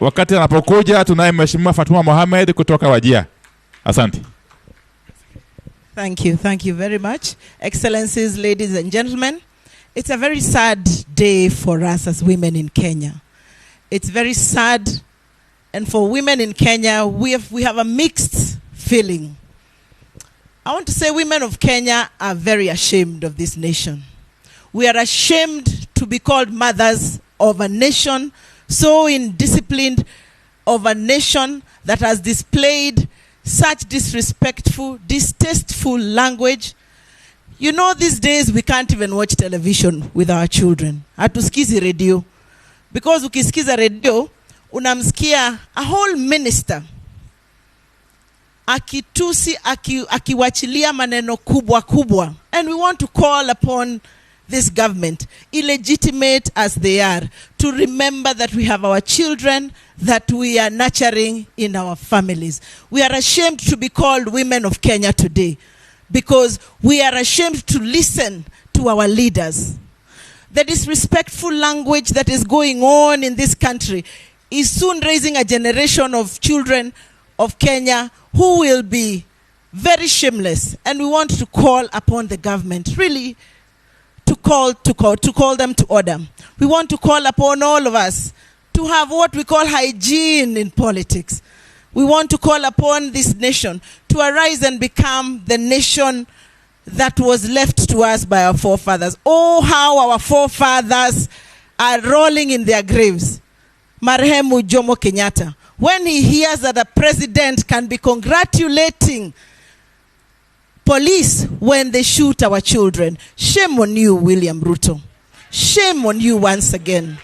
Wakati anapokuja tunaye Mheshimiwa Fatuma Mohamed kutoka Wajir. Asante. Thank you very much. Excellencies, ladies and gentlemen, it's a very sad day for us as women in Kenya. It's very sad, and for women in Kenya, we have a mixed feeling. I want to say women of Kenya are very ashamed of this nation. We are ashamed to be called mothers of a nation so indisciplined, of a nation that has displayed such disrespectful, distasteful language. You know, these days we can't even watch television with our children. Hatusikizi radio. Because ukisikiza radio, unamsikia a whole minister akitusi, akiwachilia maneno kubwa kubwa. And we want to call upon this government, illegitimate as they are, to remember that we have our children that we are nurturing in our families. We are ashamed to be called women of Kenya today because we are ashamed to listen to our leaders. The disrespectful language that is going on in this country is soon raising a generation of children of Kenya who will be very shameless. And we want to call upon the government really to call them to order. We want to call upon all of us to have what we call hygiene in politics. We want to call upon this nation to arise and become the nation that was left to us by our forefathers. Oh, how our forefathers are rolling in their graves. Marehemu Jomo Kenyatta, when he hears that a president can be congratulating police when they shoot our children. Shame on you, William Ruto. Shame on you once again.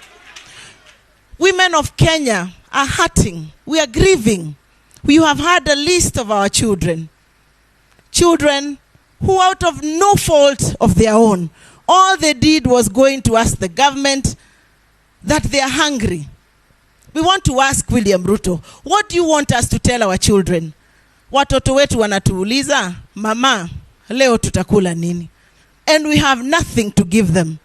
Women of Kenya are hurting. We are grieving. We have had a list of our children. Children who, out of no fault of their own, all they did was going to ask the government that they are hungry. We want to ask William Ruto, what do you want us to tell our children? Watoto wetu wanatuuliza, mama, leo tutakula nini? And we have nothing to give them.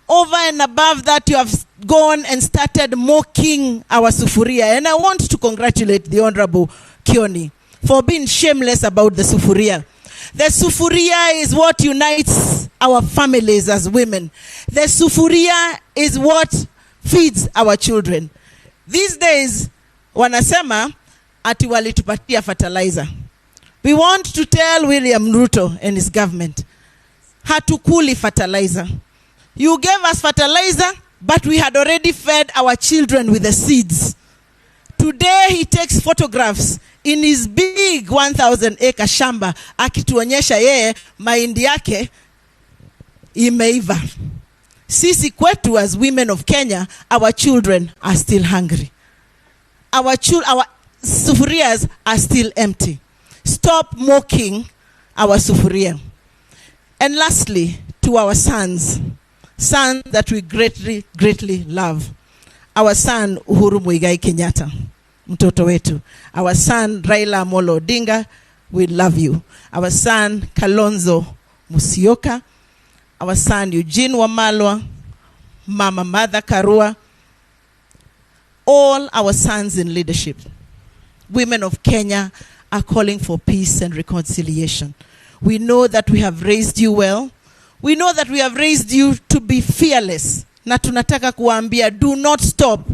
Over and above that, you have gone and started mocking our sufuria. And I want to congratulate the Honorable Kioni for being shameless about the sufuria. The sufuria is what unites our families as women. The sufuria is what feeds our children. These days, wanasema, ati walitupatia fertilizer. We want to tell William Ruto and his government, hatukuli fertilizer. You gave us fertilizer, but we had already fed our children with the seeds. Today he takes photographs in his big 1,000-acre shamba, akituonyesha yeye mahindi yake imeiva. Sisi kwetu as women of Kenya, our children are still hungry. Our sufurias are still empty. Stop mocking our sufuria. And lastly, to our sons that we greatly, greatly love. Our son Uhuru Muigai Kenyatta, mtoto wetu. Our son Raila Amolo Odinga, we love you. Our son Kalonzo Musyoka. Our son Eugene Wamalwa, Mama Martha Karua. All our sons in leadership. Women of Kenya are calling for peace and reconciliation. We know that we have raised you well. We know that we have raised you to be fearless. Na tunataka kuambia, do not stop.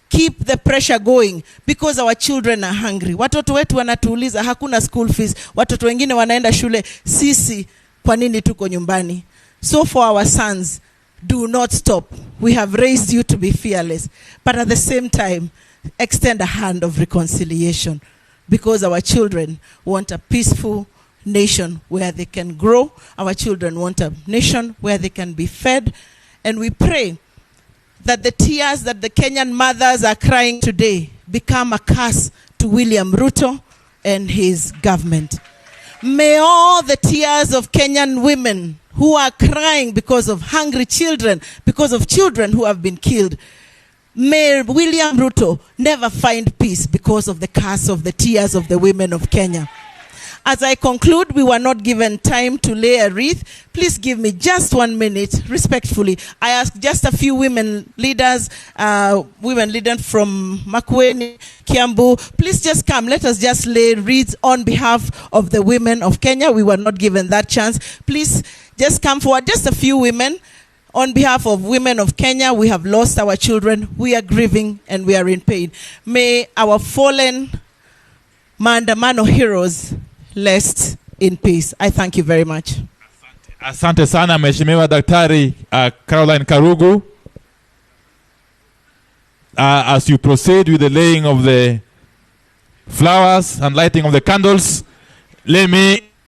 Keep the pressure going because our children are hungry. Watoto wetu wanatuuliza, hakuna school fees. Watoto wengine wanaenda shule, sisi kwa nini tuko nyumbani? So for our sons, do not stop. We have raised you to be fearless. But at the same time, extend a hand of reconciliation because our children want a peaceful nation where they can grow. Our children want a nation where they can be fed. And we pray that the tears that the Kenyan mothers are crying today become a curse to William Ruto and his government. May all the tears of Kenyan women who are crying because of hungry children, because of children who have been killed, may William Ruto never find peace because of the curse of the tears of the women of Kenya. As I conclude, we were not given time to lay a wreath. Please give me just 1 minute, respectfully. I ask just a few women leaders from Makueni, Kiambu, please just come. Let us just lay wreaths on behalf of the women of Kenya. We were not given that chance. Please just come forward. Just a few women. On behalf of women of Kenya, we have lost our children. We are grieving and we are in pain. May our fallen maandamano heroes rest in peace. I thank you very much. Asante sana Mheshimiwa Daktari Caroline Karugu. As you proceed with the laying of the flowers and lighting of the candles, let me